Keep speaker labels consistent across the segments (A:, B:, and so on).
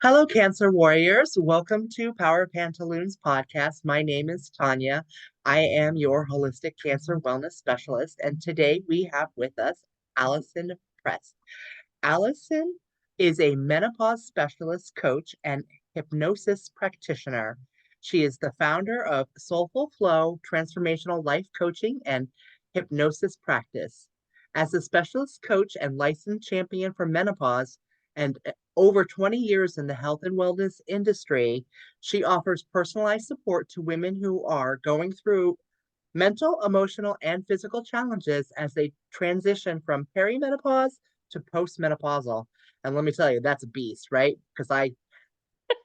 A: Hello, Cancer Warriors. Welcome to Power Pantaloons podcast. My name is Tonya. I am your holistic cancer wellness specialist, and today we have with us Allison Prest. Allison is a menopause specialist coach and hypnosis practitioner. She is the founder of Soulful Flow Transformational Life Coaching and Hypnosis Practice. As a specialist coach and licensed champion for menopause and over 20 years in the health and wellness industry, she offers personalized support to women who are going through mental, emotional, and physical challenges as they transition from perimenopause to postmenopausal. And let me tell you, that's a beast, right? Because I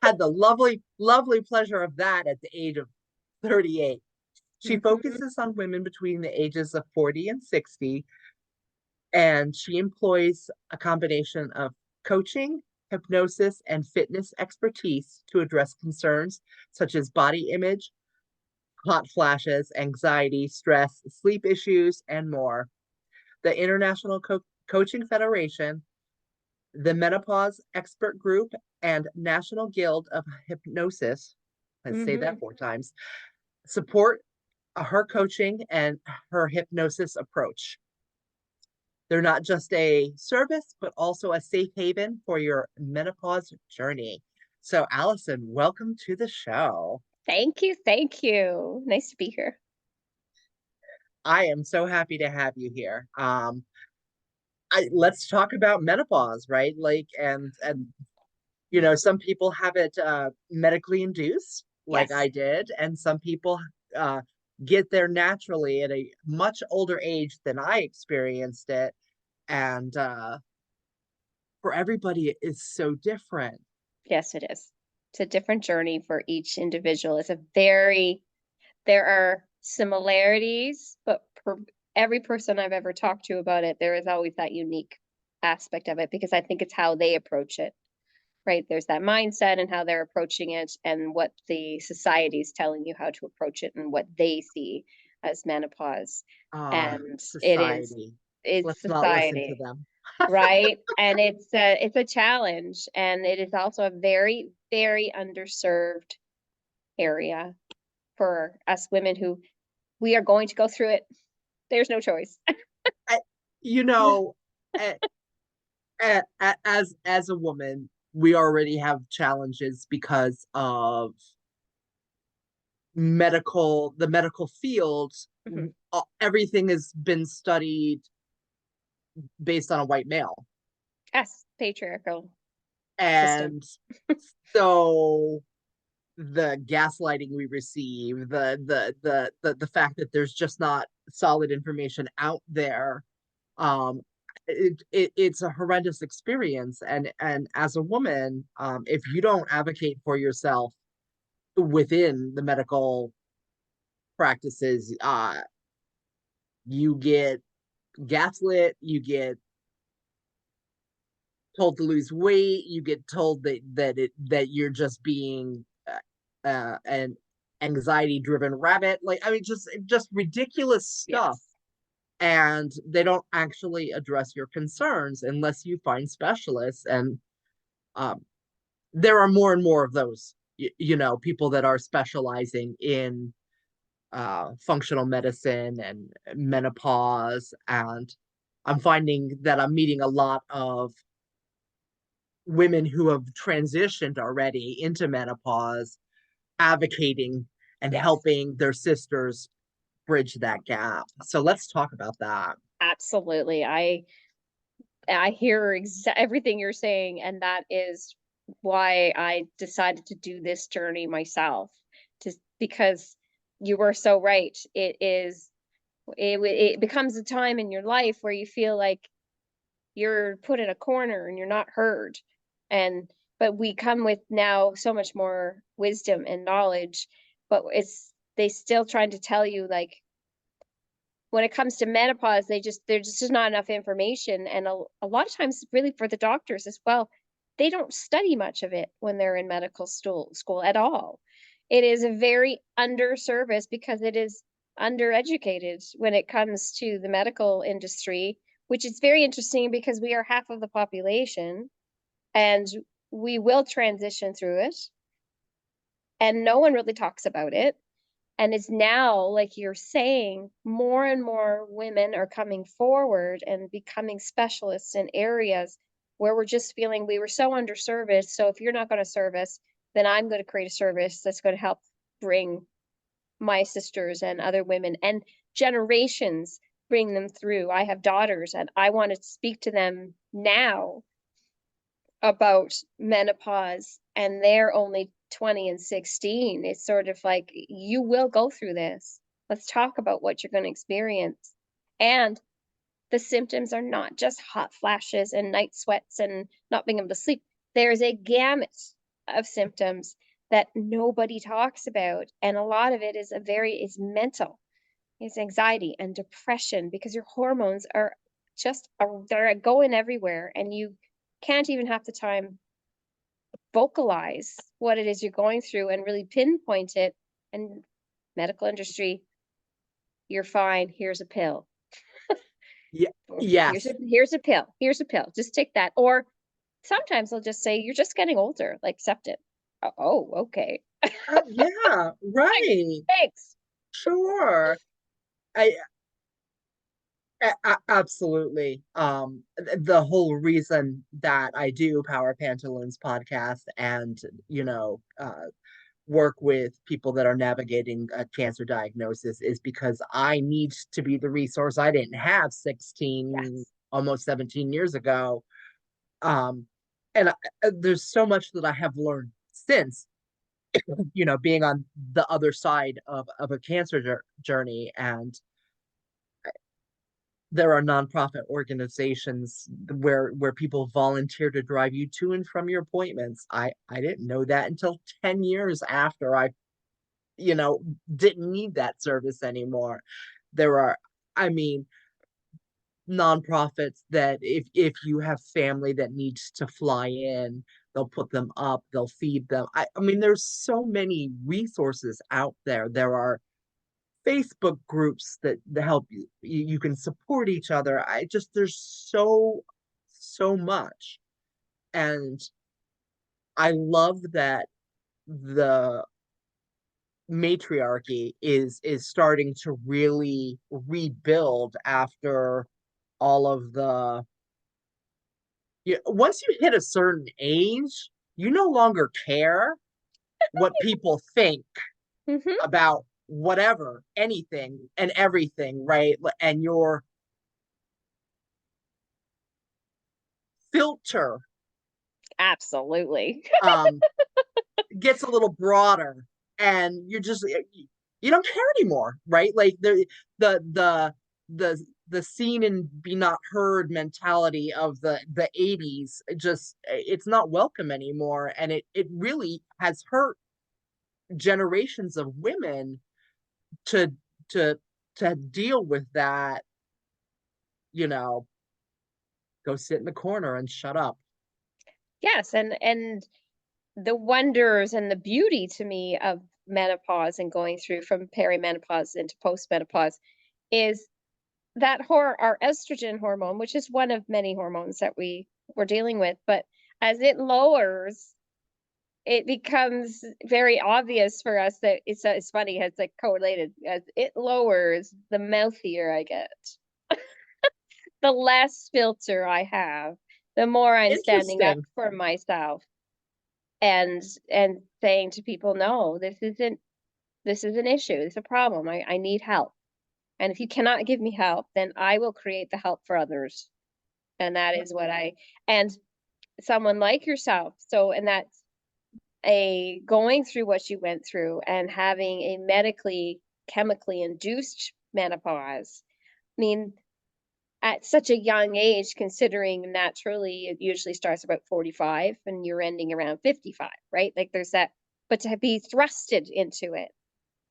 A: had the lovely, lovely pleasure of that at the age of 38. She
B: Mhm.
A: focuses on women between the ages of 40 and 60, and she employs a combination of coaching, hypnosis, and fitness expertise to address concerns such as body image, hot flashes, anxiety, stress, sleep issues, and more. The International Coaching Federation, the Menopause Expert Group, and National Guild of Hypnosis, let's say that
B: Mhm.
A: 4 times, support her coaching and her hypnosis approach. They're not just a service, but also a safe haven for your menopause journey. So, Allison, welcome to the show.
B: Thank you, thank you. Nice to be here.
A: I am so happy to have you here. Let's talk about menopause, right? Some people have it medically induced, like
B: Yes.
A: I did, and some people uh, get there naturally at a much older age than I experienced it. And for everybody, it is so different.
B: Yes, it is. It's a different journey for each individual. There are similarities, but every person I've ever talked to about it, there is always that unique aspect of it because I think it's how they approach it, right? There's that mindset and how they're approaching it and what the society is telling you how to approach it and what they see as menopause. And
A: Society.
B: it's
A: Let's not listen to
B: society.
A: them.
B: Right? And it's a challenge, and it is also a very, very underserved area for us women who we are going to go through it. There's no choice.
A: I, you know, a- as a woman, we already have challenges because of the medical field.
B: Mhm.
A: Everything has been studied based on a white male.
B: Yes, patriarchal system.
A: And so the gaslighting we receive, the fact that there's just not solid information out there, um, it's a horrendous experience. And as a woman, if you don't advocate for yourself within the medical practices, you get gaslit, you get told to lose weight, you get told that you're just being an anxiety driven rabbit. Like, I mean, just ridiculous stuff.
B: Yes.
A: And they don't actually address your concerns unless you find specialists. And um, there are more and more of those, people that are specializing in functional medicine and menopause. And I'm finding that I'm meeting a lot of women who have transitioned already into menopause, advocating and
B: Yes.
A: helping their sisters bridge that gap. So let's talk about that.
B: Absolutely. I hear everything you're saying, and that is why I decided to do this journey myself. Just because you were so right. It becomes a time in your life where you feel like you're put in a corner and you're not heard. And but we come with now so much more wisdom and knowledge, but it's they still trying to tell you like when it comes to menopause, there's just not enough information. And a lot of times, really for the doctors as well, they don't study much of it when they're in medical school at all. It is a very underserviced because it is undereducated when it comes to the medical industry, which is very interesting because we are half of the population and we will transition through it, and no one really talks about it. And it's now, like you're saying, more and more women are coming forward and becoming specialists in areas where we're just feeling we were so underserviced. So if you're not going to service, then I'm going to create a service that's going to help bring my sisters and other women and generations, bring them through. I have daughters and I want to speak to them now about menopause, and they're only 20 and 16. It's sort of like, you will go through this. Let's talk about what you're going to experience. And the symptoms are not just hot flashes and night sweats and not being able to sleep. There's a gamut of symptoms that nobody talks about. And a lot of it is mental. It's anxiety and depression because your hormones are they're going everywhere, and you can't even half the time vocalize what it is you're going through and really pinpoint it. And medical industry, you're fine, here's a pill.
A: Yeah.
B: Or
A: Yes.
B: here's a pill, just take that. Or sometimes they'll just say, you're just getting older, like, accept it. Oh, okay.
A: Yeah,
B: Like,
A: right.
B: thanks.
A: Sure. I absolutely. The whole reason that I do Power Pantaloons podcast and, work with people that are navigating a cancer diagnosis is because I need to be the resource I didn't have 16,
B: Yes.
A: almost 17 years ago. Um, and there's so much that I have learned since, being on the other side of a cancer journey. And there are nonprofit organizations where people volunteer to drive you to and from your appointments. I didn't know that until 10 years after I, you know, didn't need that service anymore. There are, I mean, nonprofits that if you have family that needs to fly in, they'll put them up, they'll feed them. I mean, there's so many resources out there. There are Facebook groups that help you can support each other. I just there's so much. And I love that the matriarchy is starting to really rebuild after all of the once you hit a certain age, you no longer care what people think
B: Mm-hmm.
A: about whatever, anything and everything, right? And your filter
B: Absolutely.
A: um gets a little broader, and you don't care anymore, right? Like the the seen and be not heard mentality of the 80s just it's not welcome anymore, and it really has hurt generations of women to to to deal with that, you know, go sit in the corner and shut up.
B: Yes, and the wonders and the beauty to me of menopause and going through from perimenopause into postmenopause is that our estrogen hormone, which is one of many hormones that we're dealing with, but as it lowers, it becomes very obvious for us that it's funny, it's like correlated. As it lowers, the mouthier I get, the less filter I have, the more I'm standing up
A: Interesting.
B: for myself and and saying to people, no, this is an issue, it's a problem. I need help. And if you cannot give me help, then I will create the help for others. And that is what I and someone like yourself. So, and that's a going through what you went through and having a medically, chemically induced menopause. I mean, at such a young age, considering naturally it usually starts about 45 and you're ending around 55, right? Like there's that, but to be thrusted into it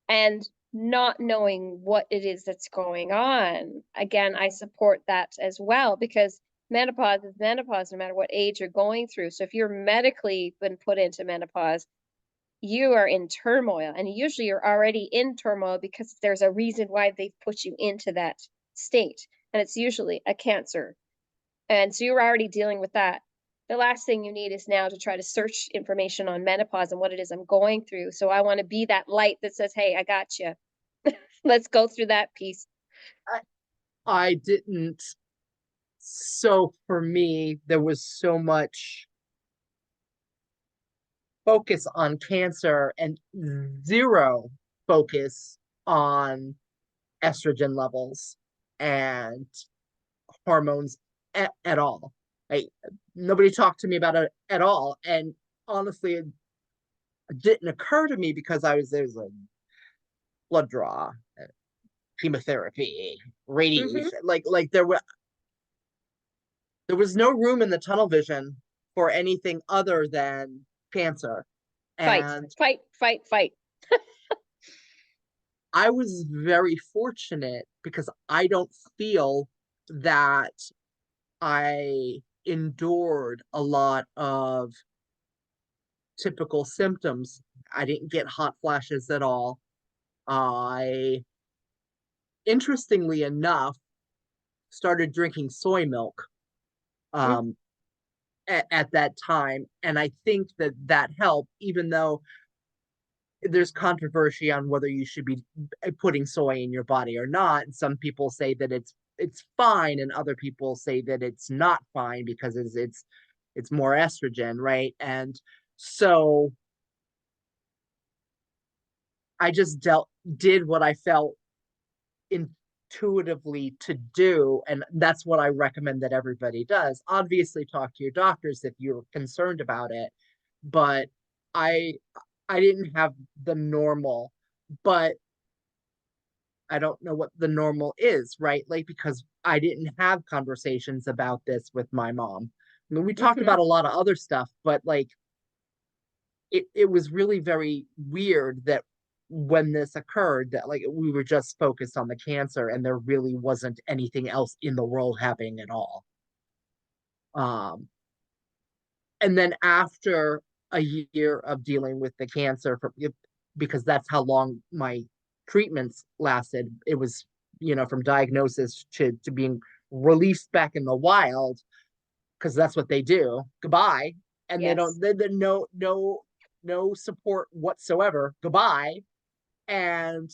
B: and not knowing what it is that's going on. Again, I support that as well because menopause is menopause no matter what age you're going through. So if you're medically been put into menopause, you are in turmoil, and usually you're already in turmoil because there's a reason why they've put you into that state, and it's usually a cancer. And so you're already dealing with that. the last thing you need is now to try to search information on menopause and what it is I'm going through. So I want to be that light that says, "Hey, I got you. Let's go through that piece."
A: I, I didn't. So for me, there was so much focus on cancer and zero focus on estrogen levels and hormones at all. I, Nobody talked to me about it at all. And honestly, it didn't occur to me because there was a blood draw, chemotherapy,
B: Hmm.
A: radiation. There was no room in the tunnel vision for anything other than cancer.
B: Fight,
A: And
B: fight, fight, fight.
A: I was very fortunate because I don't feel that I endured a lot of typical symptoms. I didn't get hot flashes at all. I, interestingly enough, started drinking soy milk
B: Mm,
A: um, at that time. And I think that that helped, even though there's controversy on whether you should be putting soy in your body or not. And some people say that it's fine, and other people say that it's not fine because it's more estrogen, right? And so I just did what I felt intuitively to do, and that's what I recommend that everybody does. Obviously, talk to your doctors if you're concerned about it, but I I didn't have the normal, but I don't know what the normal is, right? Like, because I didn't have conversations about this with my mom. I mean, we talked
B: mhm.
A: about a lot of other stuff, but like it was really very weird that when this occurred, that like we were just focused on the cancer and there really wasn't anything else in the world happening at all. Um, and then after a year of dealing with the cancer, because that's how long my treatments lasted, it was, from diagnosis to being released back in the wild, because that's what they do. Goodbye. And they
B: Yes.
A: don't, they no support whatsoever. Goodbye. And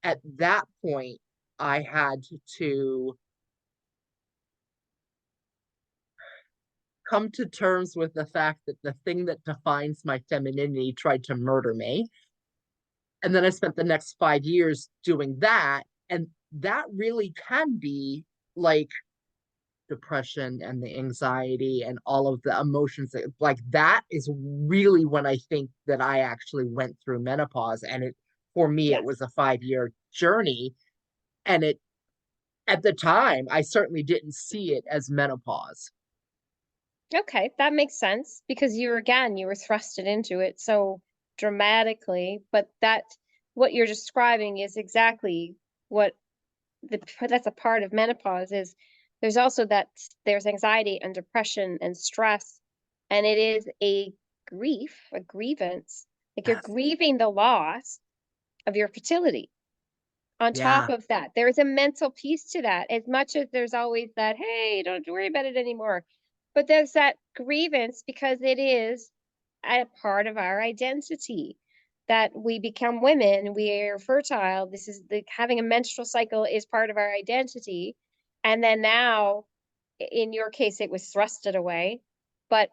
A: at that point, I had to come to terms with the fact that the thing that defines my femininity tried to murder me. And then I spent the next 5 years doing that. And that really can be like depression and the anxiety and all of the emotions like that is really when I think that I actually went through menopause. And for me, it was
B: Yes.
A: a 5 year journey. And at the time, I certainly didn't see it as menopause.
B: Okay, that makes sense because you were thrusted into it so dramatically, but what you're describing is exactly what that's a part of menopause is there's also there's anxiety and depression and stress, and it is a grievance. Like you're
A: Yes.
B: grieving the loss of your fertility. On top
A: Yeah.
B: of that, there is a mental piece to that, as much as there's always that, "Hey, don't worry about it anymore." But there's that grievance because it is a part of our identity that we become women, we're fertile. This is having a menstrual cycle is part of our identity. And then now, in your case, it was thrusted away, but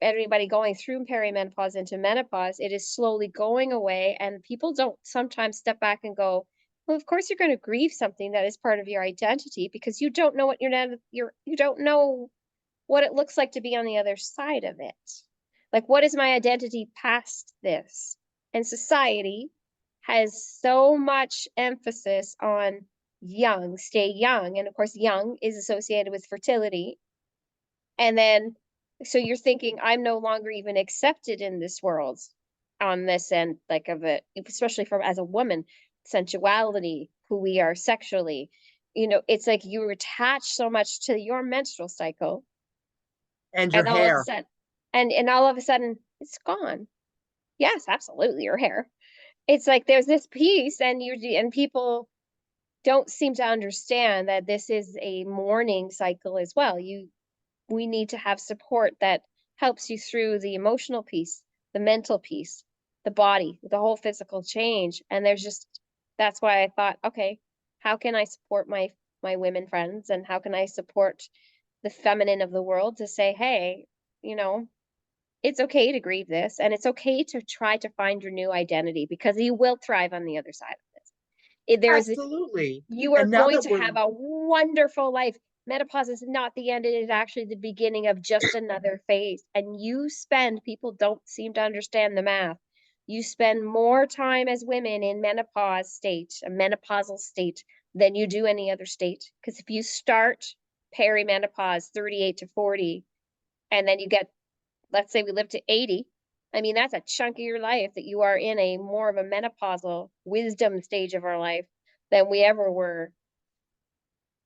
B: everybody going through perimenopause into menopause, it is slowly going away. And people don't sometimes step back and go, well, of course you're going to grieve something that is part of your identity because you don't know what you don't know what it looks like to be on the other side of it. Like, what is my identity past this? And society has so much emphasis on young, stay young. And of course, young is associated with fertility. And then, so you're thinking, I'm no longer even accepted in this world on this end, like of it, especially from as a woman, sensuality, who we are sexually. It's like you attach so much to your menstrual cycle,
A: And your
B: and all of a
A: hair.
B: sudden, and all of a sudden, it's gone. Yes, absolutely, your hair. It's like there's this piece, and people don't seem to understand that this is a mourning cycle as well. We need to have support that helps you through the emotional piece, the mental piece, the body, the whole physical change. And there's just that's why I thought, okay, how can I support my women friends and how can I support the feminine of the world to say, hey, you know, it's okay to grieve this and it's okay to try to find your new identity because you will thrive on the other side of this. There's
A: Absolutely.
B: you are
A: And now
B: going
A: that
B: to
A: we're
B: have a wonderful life. Menopause is not the end, it is actually the beginning of just another phase. And you spend, people don't seem to understand the math. You spend more time as women in menopause state, a menopausal state, than you do any other state. Because if you start perimenopause 38 to 40, and then you get, let's say we live to 80, I mean, that's a chunk of your life that you are in a more of a menopausal wisdom stage of our life than we ever were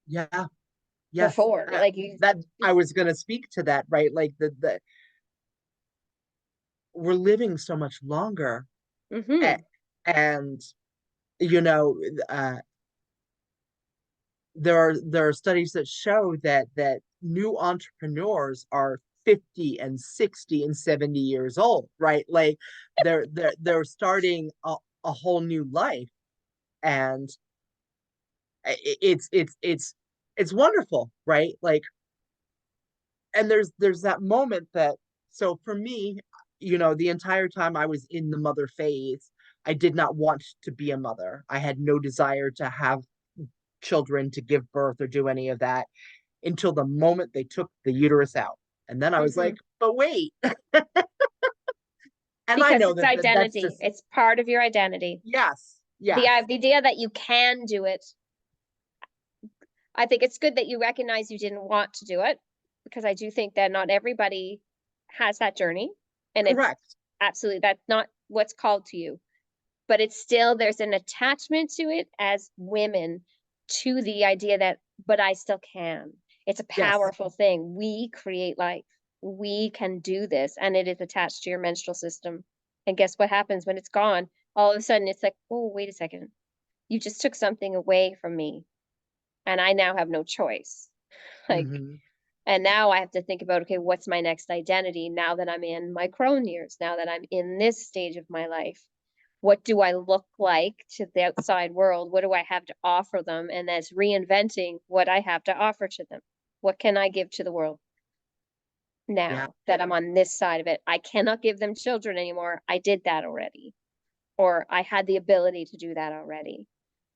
A: yeah, yes.
B: before. Like you,
A: That I was gonna speak to that, right? Like the we're living so much longer, a-
B: mm-hmm,
A: and you know, uh, there are studies that show that new entrepreneurs are 50 and 60 and 70 years old, right? Like they're starting a whole new life, and it's wonderful, right? Like, and there's that moment that, so for me, the entire time I was in the mother phase, I did not want to be a mother. I had no desire to have children, to give birth or do any of that until the moment they took the uterus out. And then I was
B: mm-hmm.
A: like, but wait. And I
B: Because
A: know
B: it's
A: that's
B: identity.
A: just,
B: It's part of your identity.
A: yes,
B: The
A: yes.
B: idea that you can do it, I think it's good that you recognize you didn't want to do it, because I do think that not everybody has that journey, and it's
A: Correct.
B: absolutely that's not what's called to you. But it's still there's an attachment to it as women to the idea that, but I still can. It's a
A: Yes.
B: powerful thing. We create life. We can do this, and it is attached to your menstrual system. And guess what happens when it's gone? All of a sudden, it's like, oh, wait a second. You just took something away from me, and I now have no choice. Like,
A: Hmm.
B: and now I have to think about, okay, what's my next identity now that I'm in my crone years, now that I'm in this stage of my life? What do I look like to the outside world? What do I have to offer them? And that's reinventing what I have to offer to them. What can I give to the world
A: Yeah.
B: now that I'm on this side of it? I cannot give them children anymore. I did that already, or I had the ability to do that already.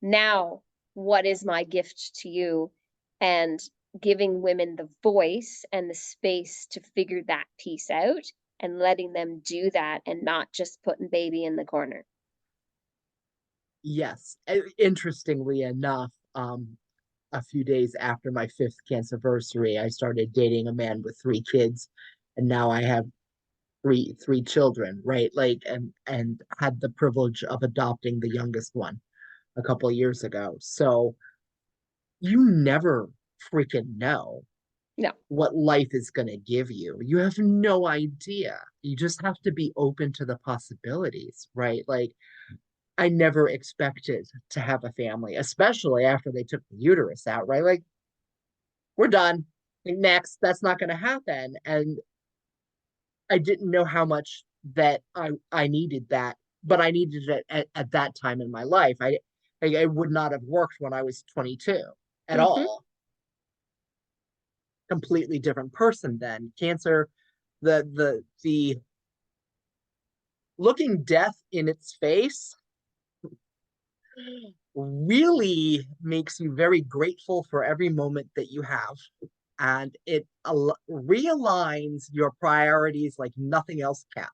B: Now, what is my gift to you? And giving women the voice and the space to figure that piece out and letting them do that and not just putting baby in the corner.
A: Yes. Interestingly enough, a few days after my fifth cancerversary, I started dating a man with three kids, and now I have three children, right? Like, and had the privilege of adopting the youngest one a couple of years ago. So you never freaking know
B: No.
A: what life is going to give you. You have no idea. You just have to be open to the possibilities, right? Like, I never expected to have a family, especially after they took the uterus out, right? Like, we're done. Next, that's not going to happen. And I didn't know how much that I needed that, but I needed it at that time in my life. I would not have worked when I was 22 at
B: Mm-hmm.
A: all. Completely different person then. Cancer, the looking death in its face really makes you very grateful for every moment that you have, and it realigns your priorities like nothing else can.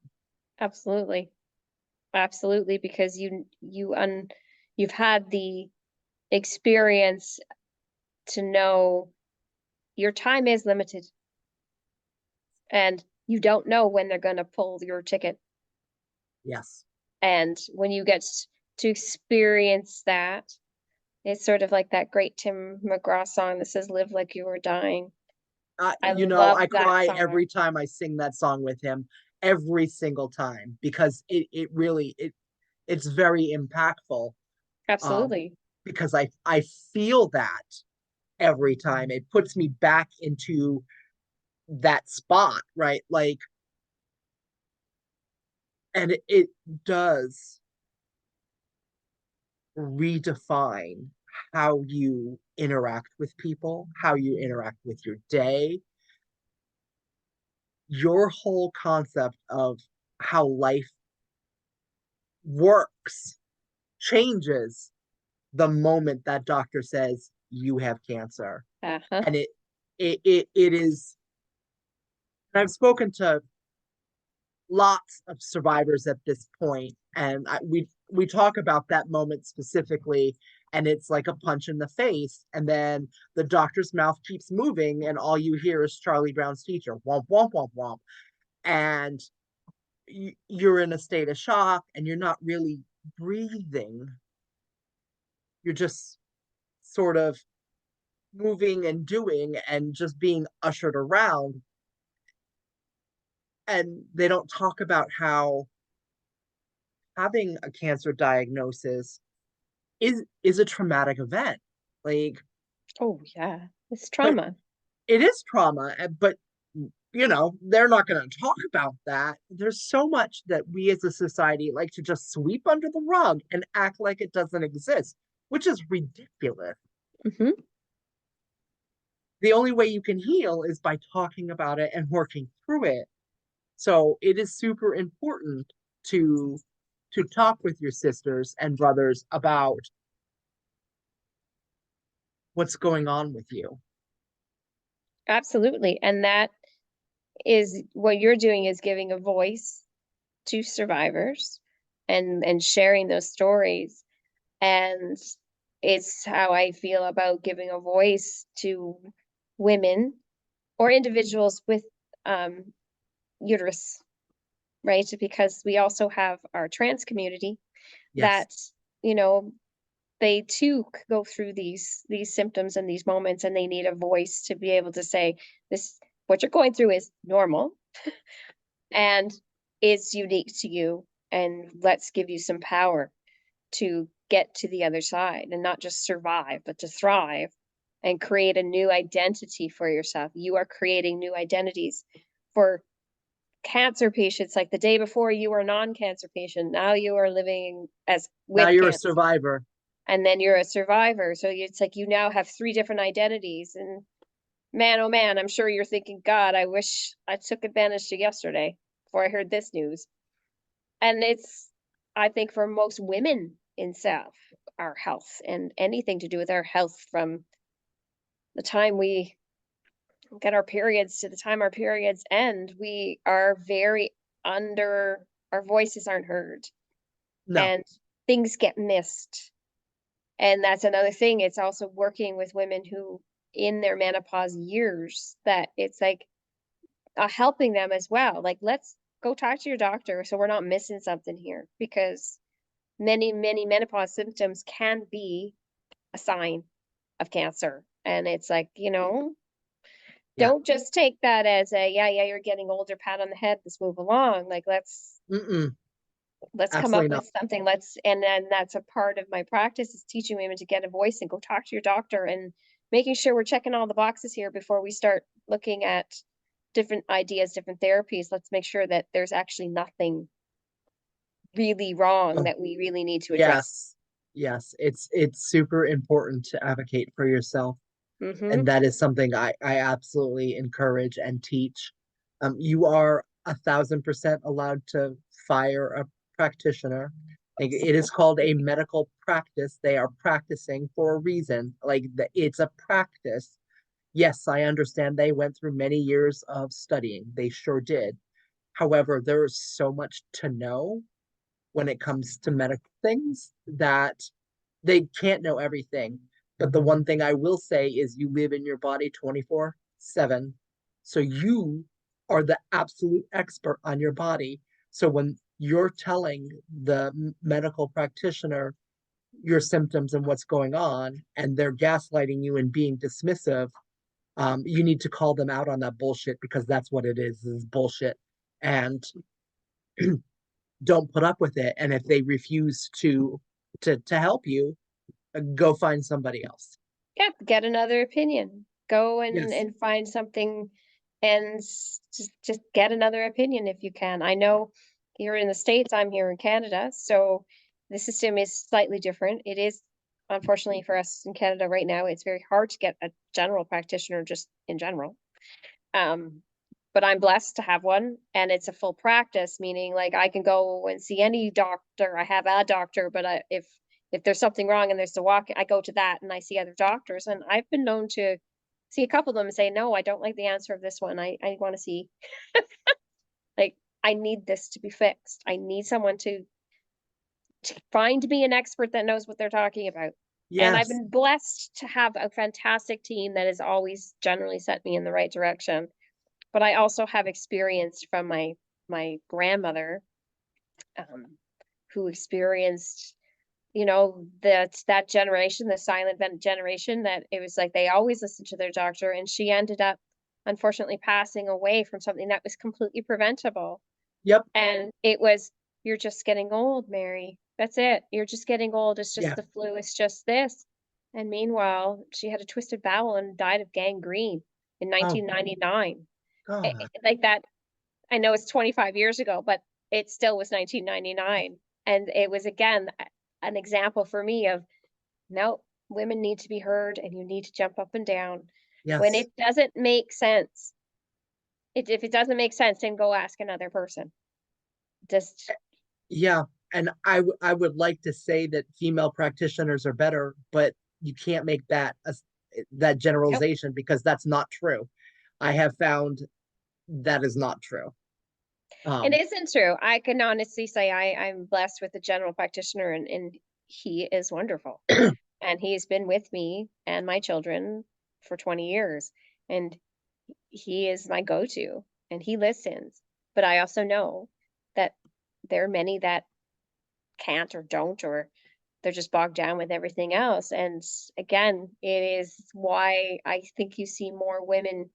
B: Absolutely. Absolutely. Because you've had the experience to know your time is limited and you don't know when they're going to pull your ticket.
A: Yes.
B: And when you get to experience that, it's sort of like that great Tim McGraw song that says, Live Like You Were Dying. I
A: I
B: love that
A: cry
B: song.
A: every time I sing that song with him, every single time, because it really it's very impactful. Um,
B: Absolutely.
A: because I feel that every time it puts me back into that spot, right? Like, And it does redefine how you interact with people, how you interact with your day, your whole concept of how life works changes the moment that doctor says you have cancer.
B: Uh-huh.
A: And it is, I've spoken to lots of survivors at this point, and we talk about that moment specifically, and it's like a punch in the face, and then the doctor's mouth keeps moving, and all you hear is Charlie Brown's teacher, womp womp womp womp, and you're in a state of shock, and you're not really breathing. You're just sort of moving and doing and just being ushered around, and they don't talk about how having a cancer diagnosis is a traumatic event. Like,
B: Oh yeah, it's
A: but
B: trauma.
A: it is trauma, but they're not going to talk about that. There's so much that we as a society like to just sweep under the rug and act like it doesn't exist, which is ridiculous.
B: Hmm.
A: The only way you can heal is by talking about it and working through it. So it is super important to talk with your sisters and brothers about what's going on with you.
B: Absolutely. And that is what you're doing, is giving a voice to survivors and sharing those stories. And it's how I feel about giving a voice to women or individuals with um, uterus, right? Because we also have our trans community
A: Yes.
B: that, you know, they too go through these symptoms and these moments, and they need a voice to be able to say, this, what you're going through is normal and is unique to you, and let's give you some power to get to the other side and not just survive, but to thrive and create a new identity for yourself. You are creating new identities for cancer patients. Like the day before you were a non-cancer patient, now you are living as
A: Now
B: with
A: you're a
B: cancer,
A: survivor.
B: and then you're a survivor. So it's like you now have three different identities. And man, oh man, I'm sure you're thinking, God, I wish I took advantage to yesterday before I heard this news. And it's, I think for most women in South, our health and anything to do with our health, from the time we get our periods to the time our periods end, we are very under, our voices aren't heard,
A: No,
B: and things get missed. And that's another thing. It's also working with women who in their menopause years, that it's like helping them as well. Like, let's go talk to your doctor so we're not missing something here, because many menopause symptoms can be a sign of cancer. And it's like,
A: yeah,
B: don't just take that as a, yeah, you're getting older, pat on the head, let's move along. Like,
A: mm-mm,
B: let's come
A: absolutely
B: up
A: not.
B: with something. Let's, and then that's a part of my practice, is teaching women to get a voice and go talk to your doctor, and making sure we're checking all the boxes here before we start looking at different ideas, different therapies. Let's make sure that there's actually nothing really wrong
A: Oh,
B: that we really need to address.
A: yes, yes, it's super important to advocate for yourself,
B: Mm-hmm.
A: and that is something I absolutely encourage and teach. You are 1,000% allowed to fire a practitioner. Like, it is called a medical practice. They are practicing for a reason. Like, it's a practice. Yes, I understand they went through many years of studying. They sure did. However, there is so much to know when it comes to medical things that they can't know everything. But the one thing I will say is you live in your body 24/7. So you are the absolute expert on your body. So when you're telling the medical practitioner your symptoms and what's going on, and they're gaslighting you and being dismissive, you need to call them out on that bullshit, because that's what it is bullshit. And don't put up with it. And if they refuse to help you, go find somebody else.
B: Yeah, get another opinion. Go and
A: Yes.
B: find something, and just get another opinion if you can. I know you're in the States, I'm here in Canada, so the system is slightly different. It is, unfortunately for us in Canada right now, it's very hard to get a general practitioner just in general. Um, but I'm blessed to have one, and it's a full practice, meaning like I can go and see any doctor. I have a doctor, but if there's something wrong and there's a walk, I go to that and I see other doctors. And I've been known to see a couple of them and say, no, I don't like the answer of this one. I want to see, like, I need this to be fixed. I need someone to find me an expert that knows what they're talking about. And I've
A: Yes.
B: been blessed to have a fantastic team that has always generally set me in the right direction. But I also have experience from my grandmother, um, who experienced, that generation, the silent generation, that it was like they always listened to their doctor, and she ended up unfortunately passing away from something that was completely preventable.
A: Yep.
B: And it was, you're just getting old, Mary. That's it. You're just getting old. It's just
A: Yeah.
B: the flu. It's just this. And meanwhile, she had a twisted bowel and died of gangrene in
A: Oh
B: 1999.
A: God.
B: Like that, I know it's 25 years ago, but it still was 1999. And it was again an example for me of, no, women need to be heard and you need to jump up and down. When
A: Yes.
B: it doesn't make sense, if it doesn't make sense, then go ask another person. Just,
A: Yeah. And I would like to say that female practitioners are better, but you can't make that
B: nope.
A: generalization because that's not true. I have found that is not true.
B: It
A: Um,
B: isn't true. I can honestly say I'm blessed with a general practitioner, and he is wonderful. And he's been with me and my children for 20 years. And he is my go-to and he listens. But I also know that there are many that can't or don't, or they're just bogged down with everything else. And again, it is why I think you see more women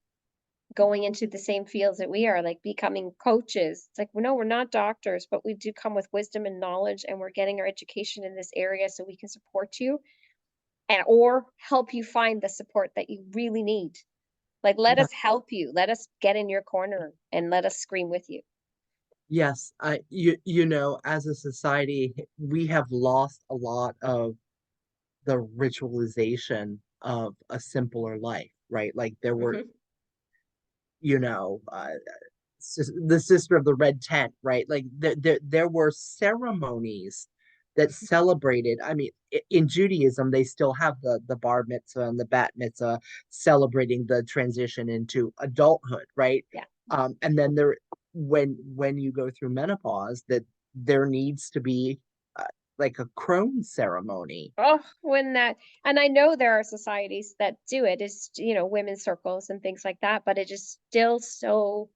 B: going into the same fields that we are, like becoming coaches. It's like, well, no, we're not doctors, but we do come with wisdom and knowledge, and we're getting our education in this area so we can support you and or help you find the support that you really need. Like, let
A: yeah,
B: us help you. Let us get in your corner and let us scream with you.
A: yes, as a society, we have lost a lot of the ritualization of a simpler life, right? Like there were,
B: Hmm.
A: you know, the sister of the red tent, right? Like there were ceremonies that celebrated. I mean, in Judaism, they still have the bar mitzvah and the bat mitzvah celebrating the transition into adulthood, right?
B: Yeah.
A: And then when you go through menopause, that there needs to be uh, like a crone ceremony.
B: Oh, when that, and I know there are societies that do it, is, women's circles and things like that, but it is still so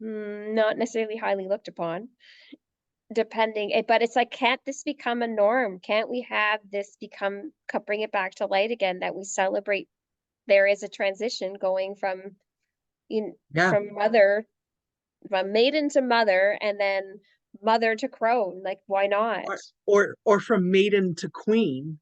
B: not necessarily highly looked upon, but it's like, can't this become a norm? Can't we have this bring it back to light again, that we celebrate there is a transition going in,
A: Yeah,
B: from mother, from maiden to mother, and then mother to crone. Like, why not?
A: or from maiden to queen,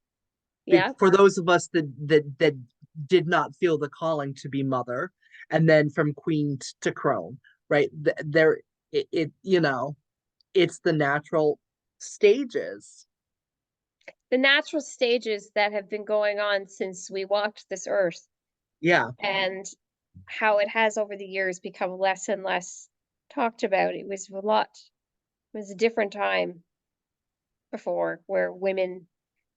B: Yeah.
A: for those of us that did not feel the calling to be mother, and then from queen to crone, right? There, it's the natural stages.
B: The natural stages that have been going on since we walked this earth,
A: Yeah,
B: and how it has over the years become less and less talked about. It was a different time before, where women,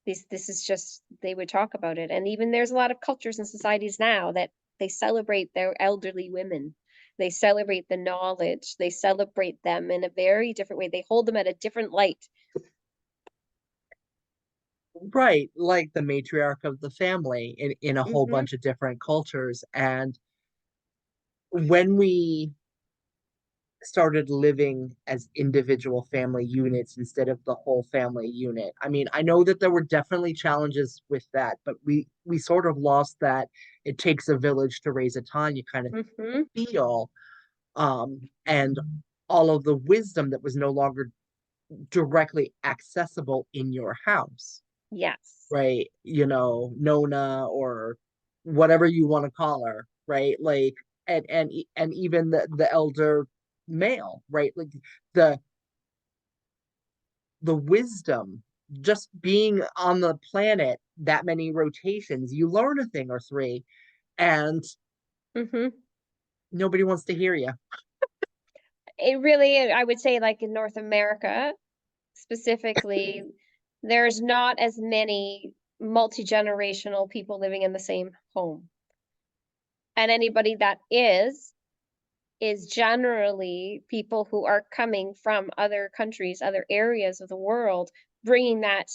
B: this is just, they would talk about it. And even there's a lot of cultures and societies now that they celebrate their elderly women. They celebrate the knowledge. They celebrate them in a very different way. They hold them at a different light.
A: right. Like the matriarch of the family in a whole
B: Hmm.
A: bunch of different cultures. And when we started living as individual family units instead of the whole family unit. I mean, I know that there were definitely challenges with that, but we sort of lost that it takes a village to raise a Tonya kind of
B: Hmm.
A: feel, and all of the wisdom that was no longer directly accessible in your house,
B: Yes.
A: right? Nona or whatever you want to call her, right? Like and even the elder male, right? Like the the wisdom, just being on the planet that many rotations, you learn a thing or three, and
B: Mm-hmm.
A: nobody wants to hear you.
B: It really, I would say, like in North America specifically, there's not as many multi-generational people living in the same home. And anybody that is generally people who are coming from other countries, other areas of the world, bringing that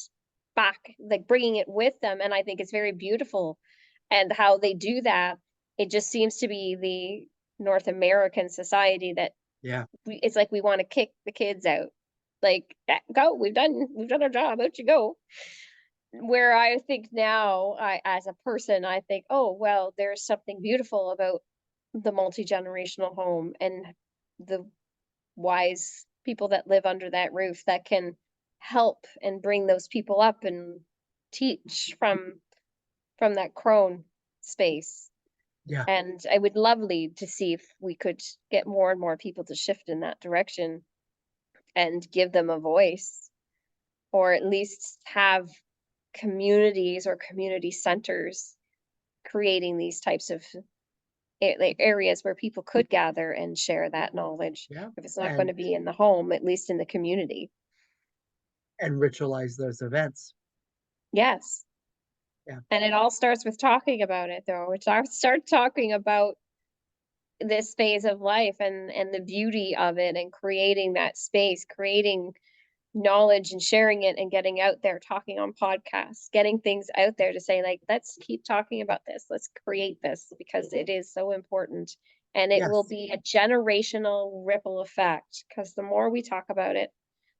B: back, like bringing it with them. And I think it's very beautiful. And how they do that, it just seems to be the North American society that
A: Yeah,
B: it's like we want to kick the kids out. Like, go, we've done our job, out you go. Where I think now, as a person, I think, oh, well, there's something beautiful about the multi-generational home and the wise people that live under that roof that can help and bring those people up and teach from that crone space.
A: yeah,
B: And I would lovely to see if we could get more and more people to shift in that direction and give them a voice, or at least have communities or community centers creating these types of like areas where people could gather and share that knowledge.
A: yeah.
B: If it's not going
A: And
B: to be in the home, at least in the community.
A: ritualize those events.
B: Yes.
A: Yeah,
B: And it all starts with talking about it, though. It start talking about this phase of life and the beauty of it, and creating that space, creating knowledge and sharing it, and getting out there, talking on podcasts, getting things out there to say, like, let's keep talking about this, let's create this, because it is so important. And it will
A: yes,
B: be a generational ripple effect, because the more we talk about it,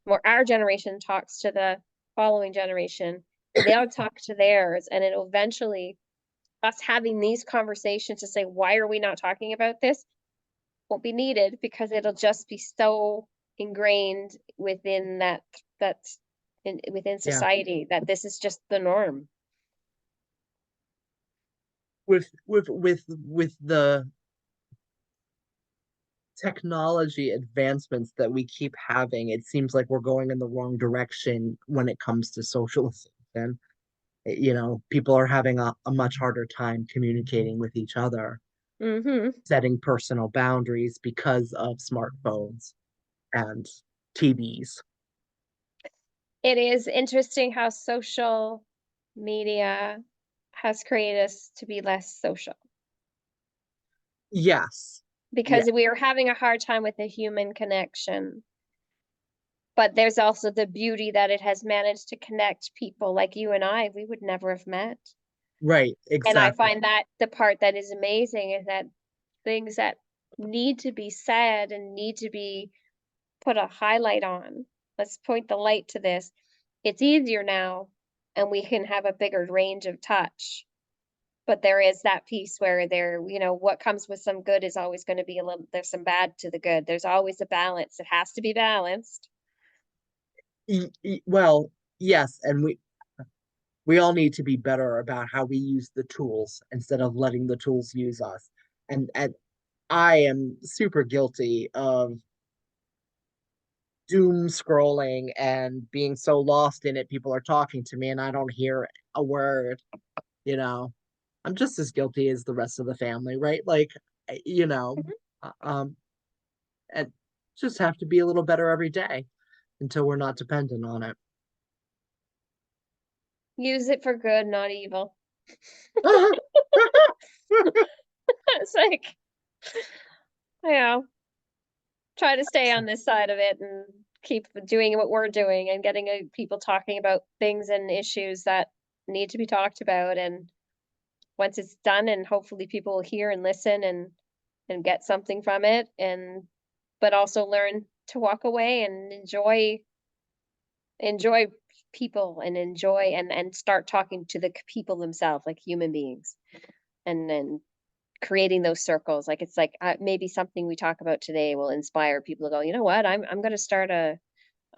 B: the more our generation talks to the following generation, they'll talk to theirs, and it'll eventually, us having these conversations to say, why are we not talking about this, won't be needed, because it'll just be so ingrained within that's within
A: yeah.
B: society, that this is just the norm.
A: With the technology advancements that we keep having, it seems like we're going in the wrong direction when it comes to socialization. People are having a much harder time communicating with each other,
B: Hmm.
A: setting personal boundaries because of smartphones and TVs.
B: It is interesting how social media has created us to be less social,
A: Yes. Yeah.
B: because we are having a hard time with the human connection. But there's also the beauty that it has managed to connect people like you and I, we would never have met.
A: Right.
B: And I
A: Exactly.
B: find that the part that is amazing is that things that need to be said and need to be put a highlight on. Let's point the light to this. It's easier now, and we can have a bigger range of touch. But there is that piece where what comes with some good is always going to be there's some bad to the good. There's always a balance. It has to be balanced.
A: Well, yes, and we all need to be better about how we use the tools instead of letting the tools use us. And I am super guilty of doom scrolling and being so lost in it. People are talking to me and I don't hear a word, you know. I'm just as guilty as the rest of the family, right? Like, you know,
B: Mhm.
A: uh, um, and just have to be a little better every day until we're not dependent on it.
B: Use it for good, not evil. It's like, try to stay on this side of it and keep doing what we're doing, and getting people talking about things and issues that need to be talked about. And once it's done, and hopefully people will hear and listen and get something from it, and but also learn to walk away and enjoy people, and enjoy and start talking to the people themselves like human beings, and then creating those circles. Like, it's like, maybe something we talk about today will inspire people to go, you know what, I'm going to start a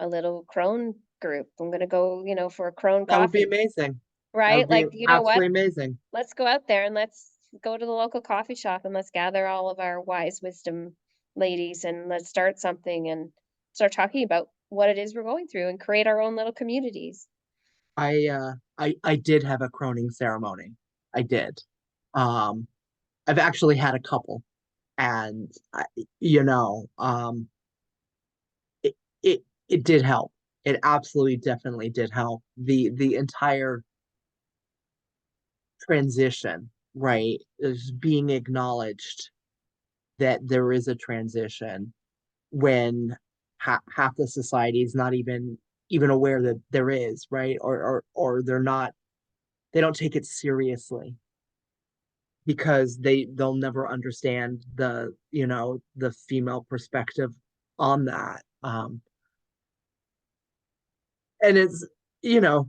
B: little crone group. I'm going to go, for a crone
A: That would be
B: coffee,
A: amazing. That would
B: right?
A: be
B: Like, you know what,
A: absolutely amazing.
B: let's go out there and let's go to the local coffee shop, and let's gather all of our wise wisdom ladies, and let's start something and start talking about what it is we're going through and create our own little communities.
A: I did have a croning ceremony. I did. Um, I've actually had a couple, and you know, it it did help. It absolutely definitely did help. The entire transition, right, is being acknowledged that there is a transition when half the society is not even aware that there is, right? Or they don't take it seriously because they'll never understand the female perspective on that. And it's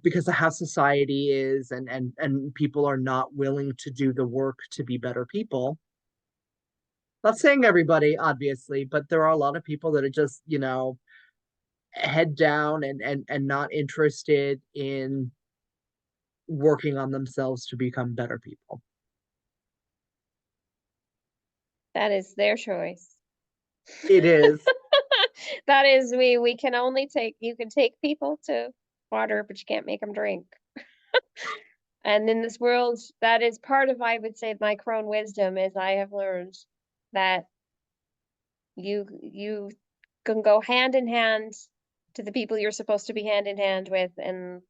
A: because of how society is, and people are not willing to do the work to be better people. Not saying everybody, obviously, but there are a lot of people that are just head down and not interested in working on themselves to become better people.
B: That is their choice.
A: It is.
B: That is, we can only take, you can take people to water, but you can't make them drink. And in this world, that is part of, I would say, my crone wisdom is I have learned that you can go hand in hand to the people you're supposed to be hand in hand with, and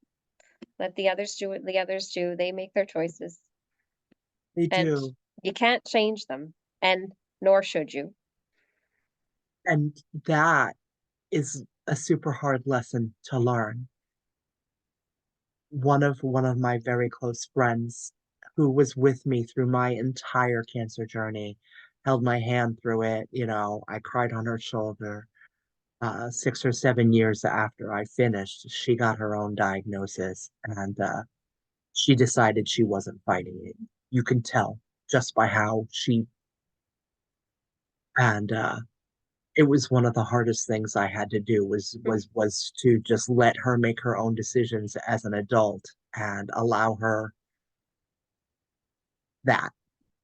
B: let the others do what the others do. They make their choices,
A: They
B: and
A: do.
B: you can't change them, and nor should you.
A: And that is a super hard lesson to learn. One of my very close friends who was with me through my entire cancer journey held my hand through it. I cried on her shoulder. 6 or 7 years after I finished, she got her own diagnosis, and she decided she wasn't fighting it. You can tell just by how she, and it was one of the hardest things I had to do was to just let her make her own decisions as an adult and allow her that.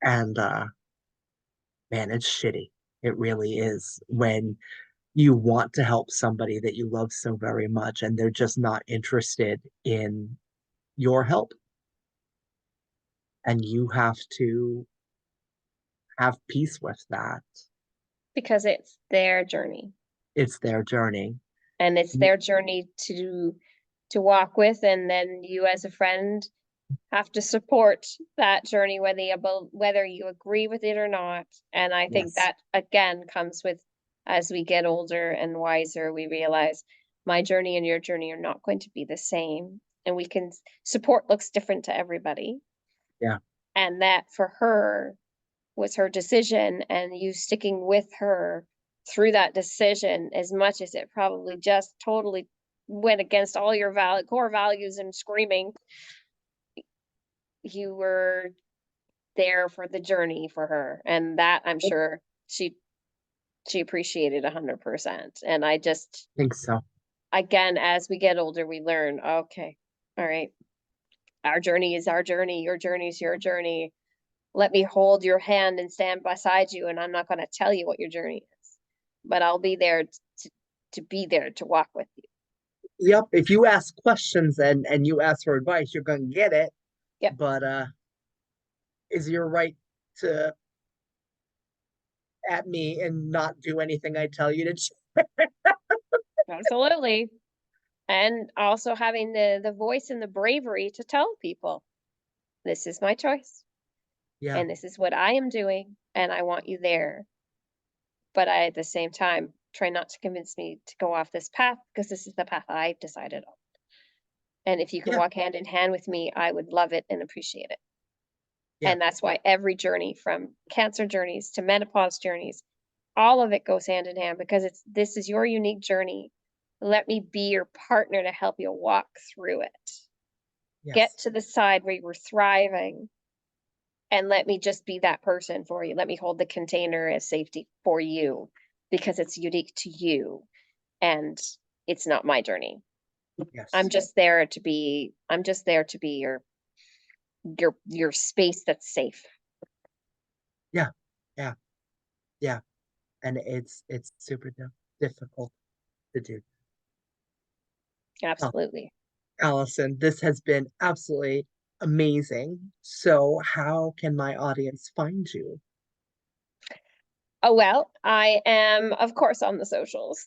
A: And man, it's shitty. It really is when you want to help somebody that you love so very much and they're just not interested in your help, and you have to have peace with that.
B: Because it's their journey,
A: It's their journey.
B: and it's their journey to walk with, and then you as a friend have to support that journey whether you agree with it or not. And I think
A: Yes.
B: that again comes with, as we get older and wiser, we realize my journey and your journey are not going to be the same, and we can, support looks different to everybody,
A: Yeah.
B: and that for her was her decision, and you sticking with her through that decision, as much as it probably just totally went against all your core values and screaming, you were there for the journey for her, and that I'm
A: I
B: sure she appreciated 100%. And I just,
A: think so.
B: again, as we get older, we learn, okay, all right, our journey is our journey, your journey is your journey. Let me hold your hand and stand beside you, and I'm not going to tell you what your journey is, but I'll be there to be there to walk with you.
A: Yep. If you ask questions and you ask for advice, you're gonna get it.
B: Yep,
A: But is your right to at me and not do anything I tell you to
B: absolutely. And also having the voice and the bravery to tell people, this is my choice,
A: Yeah.
B: and this is what I am doing, and I want you there. But I, at the same time, try not to convince me to go off this path, because this is the path I've decided on. And if you can
A: Yeah.
B: walk hand in hand with me, I would love it and appreciate it.
A: Yeah.
B: And that's why every journey, from cancer journeys to menopause journeys, all of it goes hand in hand, because this is your unique journey. Let me be your partner to help you walk through it. Get
A: Yes.
B: to the side where you're thriving, and let me just be that person for you. Let me hold the container as safety for you, because it's unique to you, and it's not my journey.
A: Yes.
B: I'm just there to be your space that's safe.
A: Yeah. Yeah. Yeah. And it's super difficult to do. Oh,
B: Absolutely.
A: Allison, this has been absolutely amazing. So, how can my audience find you?
B: Oh, well, I am, of course, on the socials.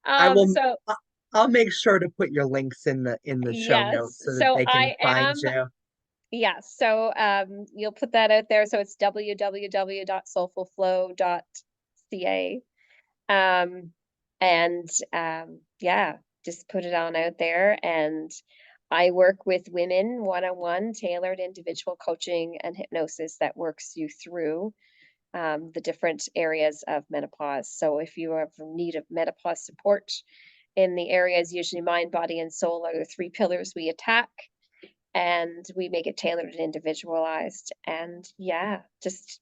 A: I will.
B: So
A: I- I'll make sure to put your links in the show
B: yes,
A: notes so that
B: so
A: they can
B: I
A: find
B: am,
A: you.
B: yes, so you'll put that out there. So it's www.soulfulflow.ca. Um, and yeah, just put it on out there. And I work with women one-on-one, tailored individual coaching and hypnosis that works you through the different areas of menopause. So if you have need of menopause support in the areas, usually mind, body, and soul are the three pillars we attack, and we make it tailored and individualized. And yeah, just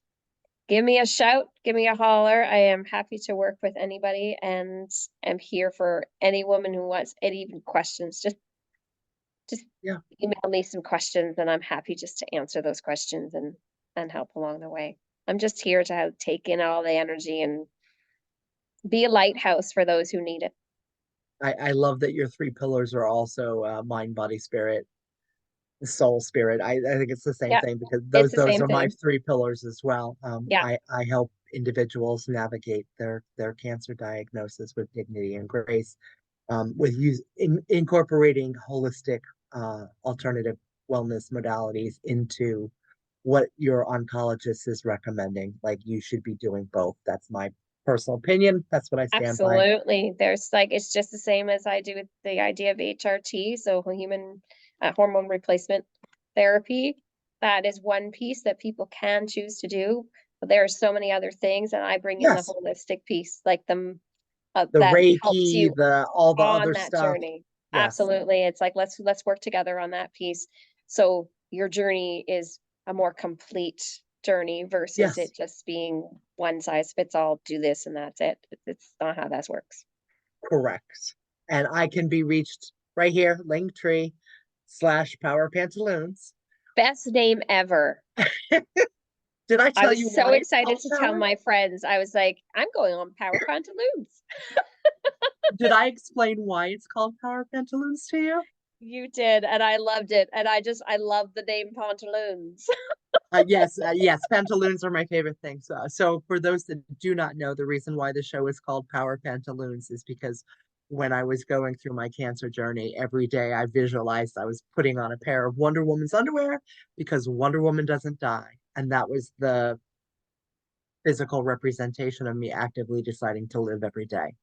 B: give me a shout, give me a holler. I am happy to work with anybody and am here for any woman who wants any even questions. Just
A: Yeah,
B: email me some questions and I'm happy just to answer those questions and help along the way. I'm just here to take in all the energy and be a lighthouse for those who need it.
A: I love that your three pillars are also mind, body, spirit, soul, spirit. I think it's the same
B: Yeah,
A: thing because
B: it's the
A: those
B: same
A: are my
B: thing.
A: three pillars as well.
B: Yeah,
A: I help individuals navigate their cancer diagnosis with dignity and grace, with incorporating holistic alternative wellness modalities into what your oncologist is recommending. Like you should be doing both. That's my personal opinion. That's what I stand by.
B: absolutely. There's like, it's just the same as I do with the idea of HRT, so human hormone replacement therapy. That is one piece that people can choose to do. But there are so many other things, and I bring in the
A: Yes,
B: holistic piece, like the
A: the
B: that helps
A: Reiki,
B: you
A: the all the
B: on
A: other
B: that
A: stuff.
B: journey.
A: Yes,
B: Absolutely. It's like let's work together on that piece. So your journey is a more complete journey versus
A: yes,
B: it just being one size fits all, do this and that's it. It's not how that works.
A: correct. And I can be reached right here, Linktree/Power Pantaloons.
B: Best name ever.
A: Did I
B: I
A: tell you
B: was so
A: why it's
B: excited
A: called
B: to tell
A: Power?
B: my friends. I was like, I'm going on Power Pantaloons.
A: Did I explain why it's called Power Pantaloons to you?
B: You did, and I loved it. And I love the name Pantaloons.
A: Yes, pantaloons are my favorite thing. So for those that do not know, the reason why the show is called Power Pantaloons is because when I was going through my cancer journey, every day I visualized I was putting on a pair of Wonder Woman's underwear because Wonder Woman doesn't die. And that was the physical representation of me actively deciding to live every day.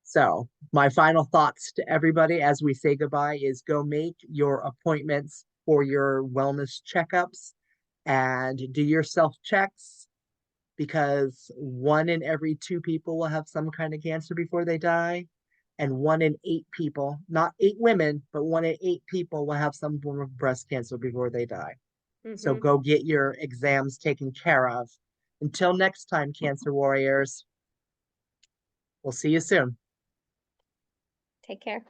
A: So, my final thoughts to everybody as we say goodbye is go make your appointments for your wellness checkups and do your self checks because one in every two people will have some kind of cancer before they die. And one in eight people, not eight women, but one in eight people will have some form of breast cancer before they die. So
B: Hmm.
A: go get your exams taken care of. Until next time, Cancer Warriors, we'll see you soon.
B: Take care.